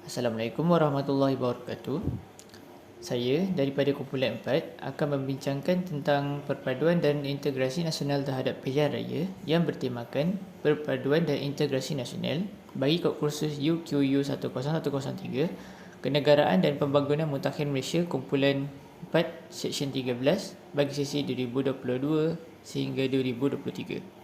Assalamualaikum warahmatullahi wabarakatuh. Saya daripada kumpulan 4 akan membincangkan tentang perpaduan dan integrasi nasional terhadap pilihan raya yang bertemakan perpaduan dan integrasi nasional bagi kod kursus UQU 10103 Kenegaraan dan Pembangunan Mutakhir Malaysia kumpulan 4 Seksyen 13 bagi sesi 2022 sehingga 2023.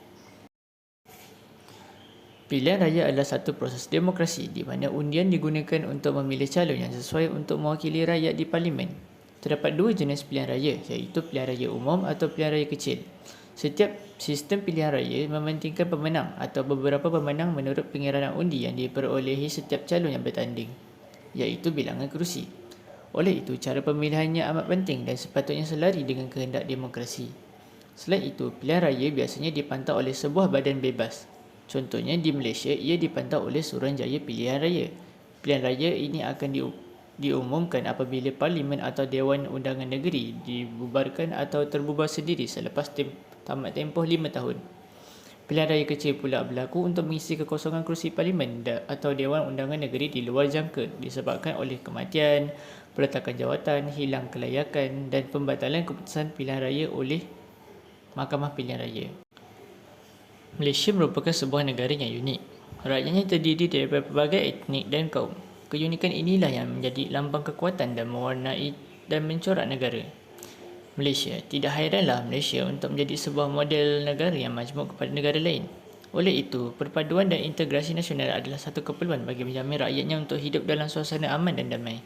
Pilihan raya adalah satu proses demokrasi di mana undian digunakan untuk memilih calon yang sesuai untuk mewakili rakyat di parlimen. Terdapat dua jenis pilihan raya, iaitu pilihan raya umum atau pilihan raya kecil. Setiap sistem pilihan raya mementingkan pemenang atau beberapa pemenang menurut pengiranan undi yang diperolehi setiap calon yang bertanding, iaitu bilangan kerusi. Oleh itu, cara pemilihannya amat penting dan sepatutnya selari dengan kehendak demokrasi. Selain itu, pilihan raya biasanya dipantau oleh sebuah badan bebas. Contohnya di Malaysia, ia dipantau oleh Suruhanjaya Pilihan Raya. Pilihan raya ini akan diumumkan apabila Parlimen atau Dewan Undangan Negeri dibubarkan atau terbubar sendiri selepas tamat tempoh 5 tahun. Pilihan raya kecil pula berlaku untuk mengisi kekosongan kerusi Parlimen atau Dewan Undangan Negeri di luar jangka disebabkan oleh kematian, peletakan jawatan, hilang kelayakan dan pembatalan keputusan pilihan raya oleh Mahkamah Pilihan Raya. Malaysia merupakan sebuah negara yang unik. Rakyatnya terdiri daripada pelbagai etnik dan kaum. Keunikan inilah yang menjadi lambang kekuatan dan mewarnai dan mencorak negara Malaysia. Tidak hairanlah Malaysia untuk menjadi sebuah model negara yang majmuk kepada negara lain. Oleh itu, perpaduan dan integrasi nasional adalah satu keperluan bagi menjamin rakyatnya untuk hidup dalam suasana aman dan damai.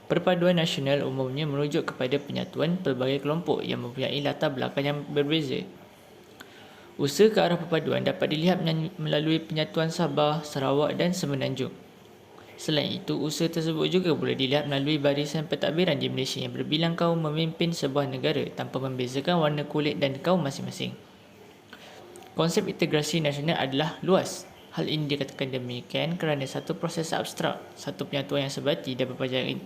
Perpaduan nasional umumnya merujuk kepada penyatuan pelbagai kelompok yang mempunyai latar belakang yang berbeza. Usaha ke arah perpaduan dapat dilihat melalui penyatuan Sabah, Sarawak dan Semenanjung. Selain itu, usaha tersebut juga boleh dilihat melalui barisan pentadbiran di Malaysia yang berbilang kaum memimpin sebuah negara tanpa membezakan warna kulit dan kaum masing-masing. Konsep integrasi nasional adalah luas. Hal ini dikatakan demikian kerana satu proses abstrak, satu penyatuan yang sebati dan perpanjangan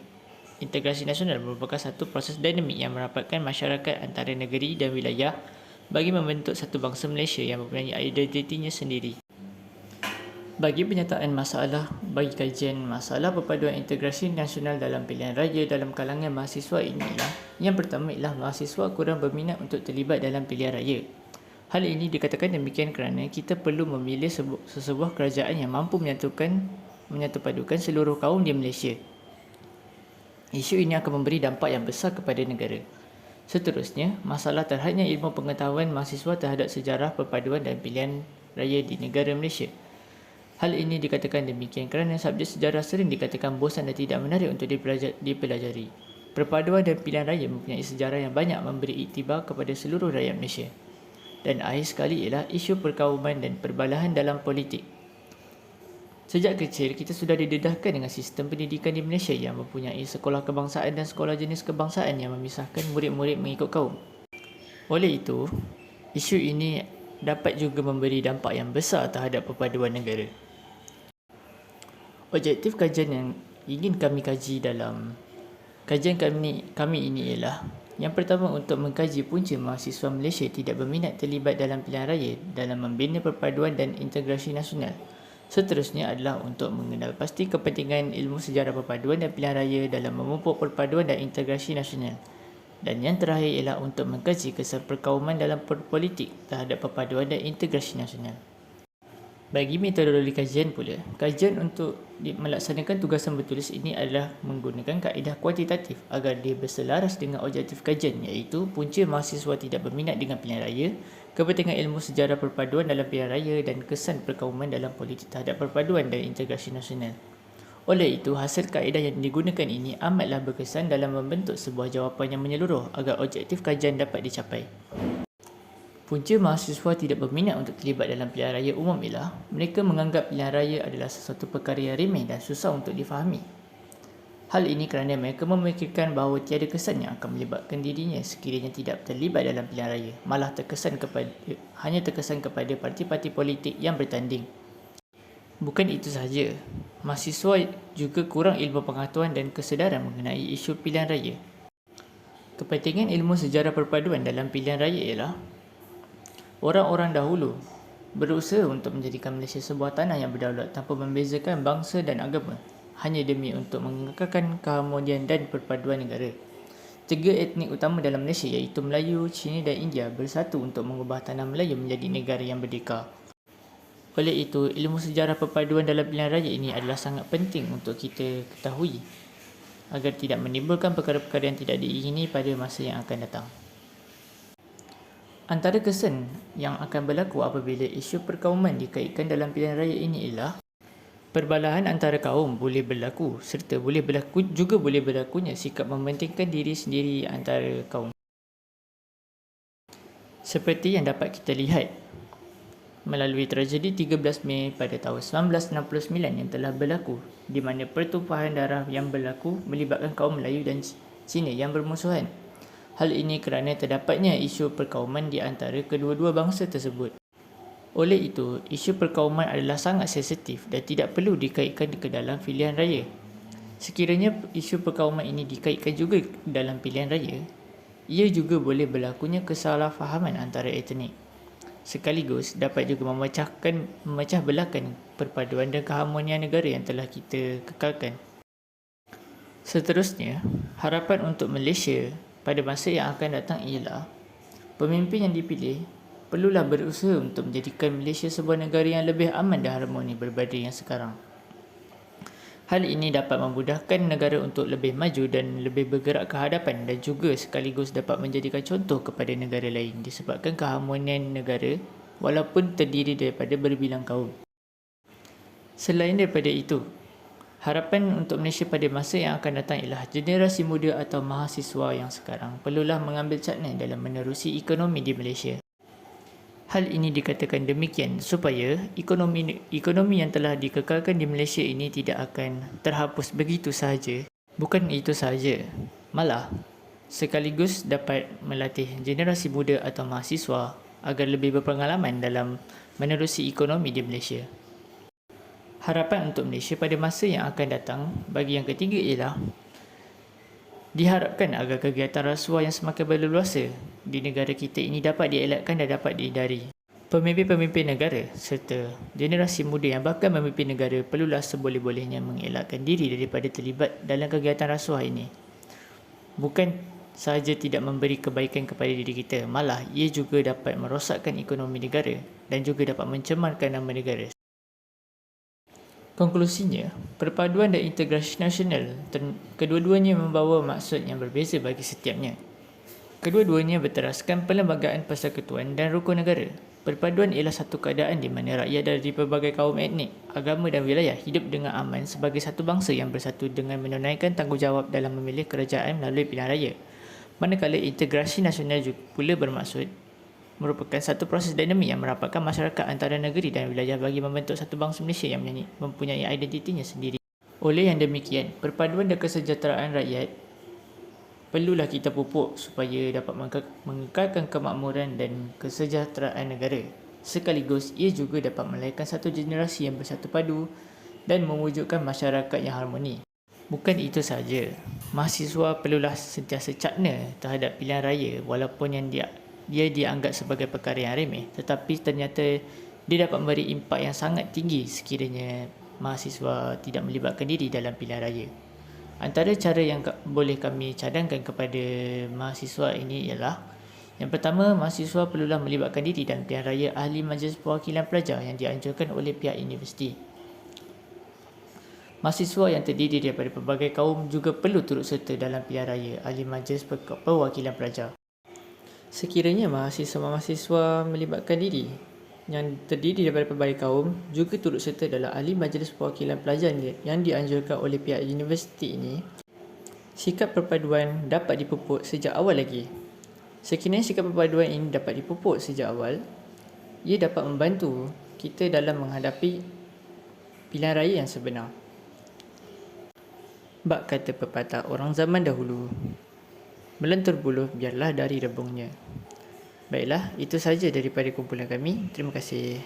integrasi nasional merupakan satu proses dinamik yang merapatkan masyarakat antara negeri dan wilayah bagi membentuk satu bangsa Malaysia yang mempunyai identitinya sendiri. Bagi kajian masalah perpaduan integrasi nasional dalam pilihan raya dalam kalangan mahasiswa inilah, yang pertama ialah mahasiswa kurang berminat untuk terlibat dalam pilihan raya. Hal ini dikatakan demikian kerana kita perlu memilih sesebuah kerajaan yang mampu menyatupadukan seluruh kaum di Malaysia. Isu ini akan memberi dampak yang besar kepada negara. Seterusnya, masalah terhadnya ilmu pengetahuan mahasiswa terhadap sejarah perpaduan dan pilihan raya di negara Malaysia. Hal ini dikatakan demikian kerana subjek sejarah sering dikatakan bosan dan tidak menarik untuk dipelajari. Perpaduan dan pilihan raya mempunyai sejarah yang banyak memberi iktibar kepada seluruh rakyat Malaysia. Dan akhir sekali ialah isu perkauman dan perbalahan dalam politik. Sejak kecil, kita sudah didedahkan dengan sistem pendidikan di Malaysia yang mempunyai sekolah kebangsaan dan sekolah jenis kebangsaan yang memisahkan murid-murid mengikut kaum. Oleh itu, isu ini dapat juga memberi dampak yang besar terhadap perpaduan negara. Objektif kajian yang ingin kami kaji dalam kajian kami ini ialah yang pertama, untuk mengkaji punca mahasiswa Malaysia tidak berminat terlibat dalam pilihan raya dalam membina perpaduan dan integrasi nasional. Seterusnya adalah untuk mengenal pasti kepentingan ilmu sejarah perpaduan dan pilihan raya dalam memupuk perpaduan dan integrasi nasional. Dan yang terakhir ialah untuk mengkaji kesan perkauman dalam politik terhadap perpaduan dan integrasi nasional. Bagi metodologi kajian pula, kajian untuk melaksanakan tugasan bertulis ini adalah menggunakan kaedah kuantitatif agar dia berselaras dengan objektif kajian, iaitu punca mahasiswa tidak berminat dengan pilihan raya, kepentingan ilmu sejarah perpaduan dalam pilihan raya dan kesan perkauman dalam politik terhadap perpaduan dan integrasi nasional. Oleh itu, hasil kaedah yang digunakan ini amatlah berkesan dalam membentuk sebuah jawapan yang menyeluruh agar objektif kajian dapat dicapai. Punca mahasiswa tidak berminat untuk terlibat dalam pilihan raya umum ialah mereka menganggap pilihan raya adalah sesuatu perkara yang remeh dan susah untuk difahami. Hal ini kerana mereka memikirkan bahawa tiada kesan yang akan melibatkan dirinya sekiranya tidak terlibat dalam pilihan raya, malah hanya terkesan kepada parti-parti politik yang bertanding. Bukan itu sahaja, mahasiswa juga kurang ilmu pengetahuan dan kesedaran mengenai isu pilihan raya. Kepentingan ilmu sejarah perpaduan dalam pilihan raya ialah orang-orang dahulu berusaha untuk menjadikan Malaysia sebuah tanah yang berdaulat tanpa membezakan bangsa dan agama. hanya demi untuk mengekalkan keharmonian dan perpaduan negara. 3 etnik utama dalam Malaysia iaitu Melayu, Cina dan India bersatu untuk mengubah tanah Melayu menjadi negara yang merdeka. Oleh itu, ilmu sejarah perpaduan dalam pilihan raya ini adalah sangat penting untuk kita ketahui agar tidak menimbulkan perkara-perkara yang tidak diingini pada masa yang akan datang. Antara kesan yang akan berlaku apabila isu perkauman dikaitkan dalam pilihan raya ini ialah perbalahan antara kaum boleh berlaku serta boleh berlakunya sikap mementingkan diri sendiri antara kaum. Seperti yang dapat kita lihat melalui tragedi 13 Mei pada tahun 1969 yang telah berlaku, di mana pertumpahan darah yang berlaku melibatkan kaum Melayu dan Cina yang bermusuhan. Hal ini kerana terdapatnya isu perkauman di antara kedua-dua bangsa tersebut. Oleh itu, isu perkauman adalah sangat sensitif dan tidak perlu dikaitkan ke dalam pilihan raya. Sekiranya isu perkauman ini dikaitkan juga dalam pilihan raya, ia juga boleh berlakunya kesalahfahaman antara etnik. Sekaligus dapat juga memecah belahkan perpaduan dan keharmonian negara yang telah kita kekalkan. Seterusnya, harapan untuk Malaysia pada masa yang akan datang ialah pemimpin yang dipilih perlulah berusaha untuk menjadikan Malaysia sebuah negara yang lebih aman dan harmoni berbanding yang sekarang. Hal ini dapat memudahkan negara untuk lebih maju dan lebih bergerak ke hadapan dan juga sekaligus dapat menjadikan contoh kepada negara lain disebabkan keharmonian negara walaupun terdiri daripada berbilang kaum. Selain daripada itu, harapan untuk Malaysia pada masa yang akan datang ialah generasi muda atau mahasiswa yang sekarang perlulah mengambil catatan dalam menerusi ekonomi di Malaysia. Hal ini dikatakan demikian supaya ekonomi yang telah dikekalkan di Malaysia ini tidak akan terhapus begitu sahaja. Bukan itu sahaja, malah sekaligus dapat melatih generasi muda atau mahasiswa agar lebih berpengalaman dalam menerusi ekonomi di Malaysia. Harapan untuk Malaysia pada masa yang akan datang bagi yang ketiga ialah diharapkan agar kegiatan rasuah yang semakin berleluasa di negara kita ini dapat dielakkan dan dapat dihindari. Pemimpin-pemimpin negara serta generasi muda yang bakal memimpin negara perlulah seboleh-bolehnya mengelakkan diri daripada terlibat dalam kegiatan rasuah ini. Bukan sahaja tidak memberi kebaikan kepada diri kita, malah ia juga dapat merosakkan ekonomi negara dan juga dapat mencemarkan nama negara. Konklusinya, perpaduan dan integrasi nasional kedua-duanya membawa maksud yang berbeza bagi setiapnya. Kedua-duanya berteraskan perlembagaan persekutuan dan rukun negara. Perpaduan ialah satu keadaan di mana rakyat dari pelbagai kaum etnik, agama dan wilayah hidup dengan aman sebagai satu bangsa yang bersatu dengan menunaikan tanggungjawab dalam memilih kerajaan melalui pilihan raya. Manakala integrasi nasional juga pula bermaksud merupakan satu proses dinamik yang merapatkan masyarakat antara negeri dan wilayah bagi membentuk satu bangsa Malaysia yang mempunyai identitinya sendiri. Oleh yang demikian, perpaduan dan kesejahteraan rakyat perlulah kita pupuk supaya dapat mengekalkan kemakmuran dan kesejahteraan negara. Sekaligus, ia juga dapat melahirkan satu generasi yang bersatu padu dan mewujudkan masyarakat yang harmoni. Bukan itu sahaja, mahasiswa perlulah sentiasa cakna terhadap pilihan raya walaupun yang dia dianggap sebagai perkara yang remeh, tetapi ternyata dia dapat memberi impak yang sangat tinggi sekiranya mahasiswa tidak melibatkan diri dalam pilihan raya. Antara cara yang boleh kami cadangkan kepada mahasiswa ini ialah yang pertama, mahasiswa perlulah melibatkan diri dalam pilihan raya ahli majlis perwakilan pelajar yang dianjurkan oleh pihak universiti. Mahasiswa yang terdiri daripada pelbagai kaum juga perlu turut serta dalam pilihan raya ahli majlis perwakilan pelajar. Sekiranya mahasiswa melibatkan diri yang terdiri daripada pelbagai kaum juga turut serta dalam ahli majlis perwakilan pelajar yang dianjurkan oleh pihak universiti ini, sikap perpaduan dapat dipupuk sejak awal lagi. Sekiranya sikap perpaduan ini dapat dipupuk sejak awal, ia dapat membantu kita dalam menghadapi pilihan raya yang sebenar. Bak kata pepatah orang zaman dahulu, melentur buluh biarlah dari rebungnya. Baiklah, itu sahaja daripada kumpulan kami. Terima kasih.